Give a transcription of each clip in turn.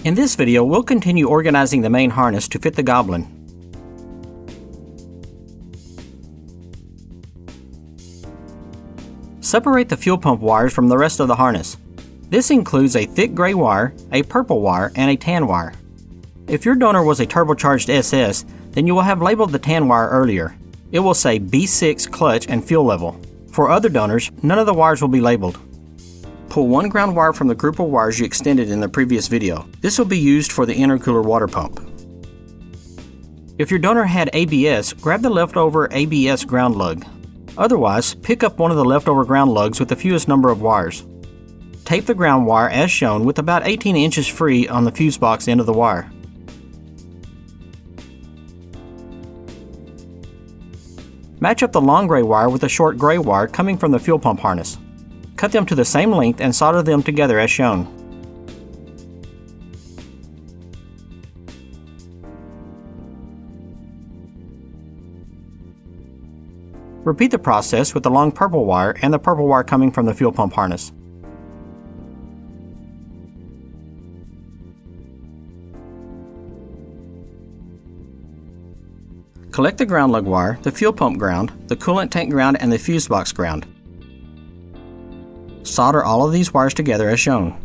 In this video, we'll continue organizing the main harness to fit the Goblin. Separate the fuel pump wires from the rest of the harness. This includes a thick gray wire, a purple wire, and a tan wire. If your donor was a turbocharged SS, then you will have labeled the tan wire earlier. It will say B6 clutch and fuel level. For other donors, none of the wires will be labeled. Pull one ground wire from the group of wires you extended in the previous video. This will be used for the intercooler water pump. If your donor had ABS, grab the leftover ABS ground lug. Otherwise, pick up one of the leftover ground lugs with the fewest number of wires. Tape the ground wire as shown with about 18 inches free on the fuse box end of the wire. Match up the long gray wire with the short gray wire coming from the fuel pump harness. Cut them to the same length and solder them together as shown. Repeat the process with the long purple wire and the purple wire coming from the fuel pump harness. Collect the ground lug wire, the fuel pump ground, the coolant tank ground, and the fuse box ground. Solder all of these wires together as shown.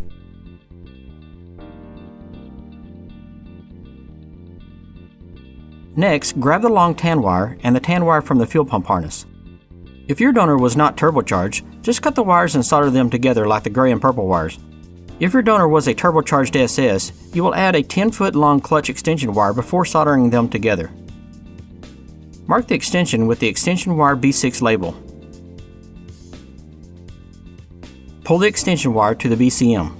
Next, grab the long tan wire and the tan wire from the fuel pump harness. If your donor was not turbocharged, just cut the wires and solder them together like the gray and purple wires. If your donor was a turbocharged SS, you will add a 10-foot long clutch extension wire before soldering them together. Mark the extension with the extension wire B6 label. Pull the extension wire to the BCM.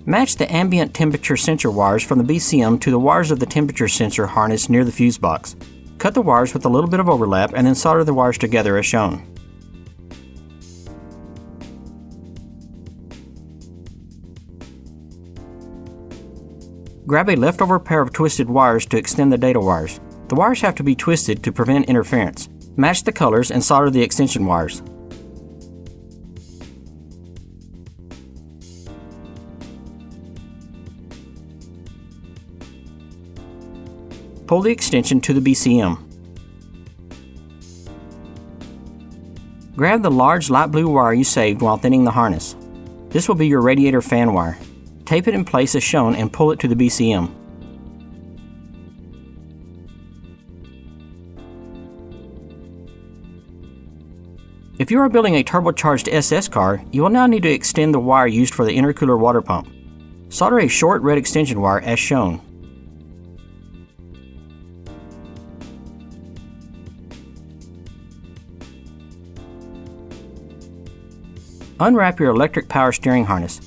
Match the ambient temperature sensor wires from the BCM to the wires of the temperature sensor harness near the fuse box. Cut the wires with a little bit of overlap and then solder the wires together as shown. Grab a leftover pair of twisted wires to extend the data wires. The wires have to be twisted to prevent interference. Match the colors and solder the extension wires. Pull the extension to the BCM. Grab the large light blue wire you saved while thinning the harness. This will be your radiator fan wire. Tape it in place as shown and pull it to the BCM. If you are building a turbocharged SS car, you will now need to extend the wire used for the intercooler water pump. Solder a short red extension wire as shown. Unwrap your electric power steering harness.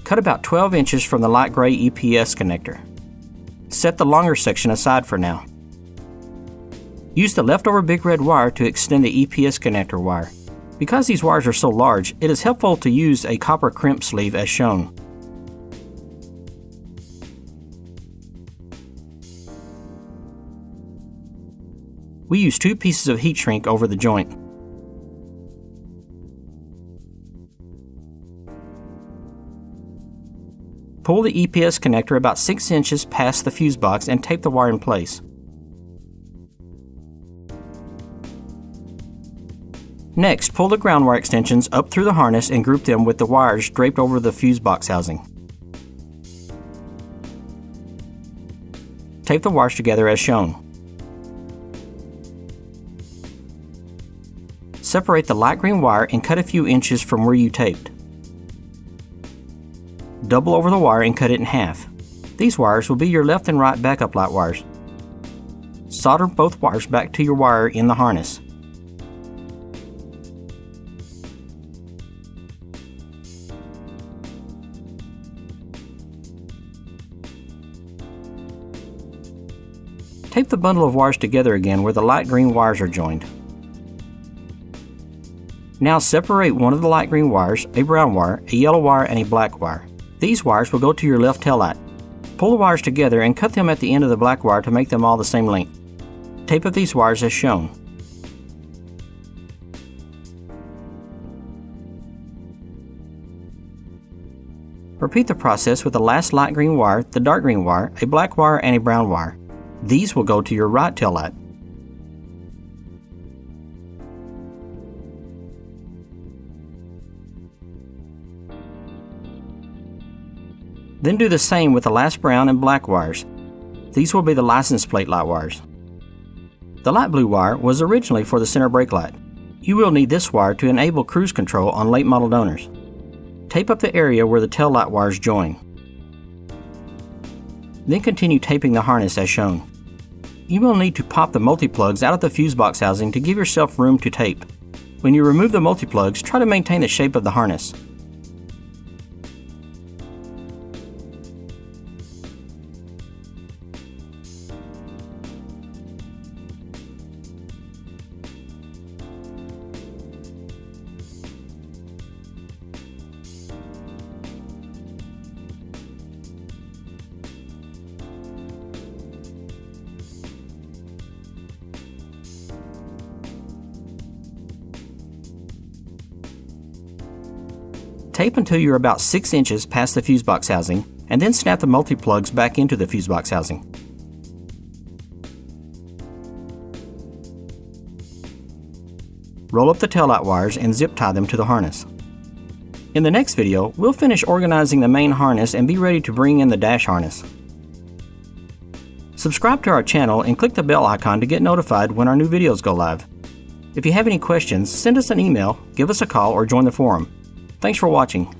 Cut about 12 inches from the light gray EPS connector. Set the longer section aside for now. Use the leftover big red wire to extend the EPS connector wire. Because these wires are so large, it is helpful to use a copper crimp sleeve as shown. We use 2 pieces of heat shrink over the joint. Pull the EPS connector about 6 inches past the fuse box and tape the wire in place. Next, pull the ground wire extensions up through the harness and group them with the wires draped over the fuse box housing. Tape the wires together as shown. Separate the light green wire and cut a few inches from where you taped. Double over the wire and cut it in half. These wires will be your left and right backup light wires. Solder both wires back to your wire in the harness. Tape the bundle of wires together again where the light green wires are joined. Now separate one of the light green wires, a brown wire, a yellow wire, and a black wire. These wires will go to your left taillight. Pull the wires together and cut them at the end of the black wire to make them all the same length. Tape up these wires as shown. Repeat the process with the last light green wire, the dark green wire, a black wire, and a brown wire. These will go to your right taillight. Then do the same with the last brown and black wires. These will be the license plate light wires. The light blue wire was originally for the center brake light. You will need this wire to enable cruise control on late model donors. Tape up the area where the tail light wires join. Then continue taping the harness as shown. You will need to pop the multiplugs out of the fuse box housing to give yourself room to tape. When you remove the multiplugs, try to maintain the shape of the harness. Tape until you're about 6 inches past the fuse box housing, and then snap the multiplugs back into the fuse box housing. Roll up the taillight wires and zip tie them to the harness. In the next video, we'll finish organizing the main harness and be ready to bring in the dash harness. Subscribe to our channel and click the bell icon to get notified when our new videos go live. If you have any questions, send us an email, give us a call, or join the forum. Thanks for watching.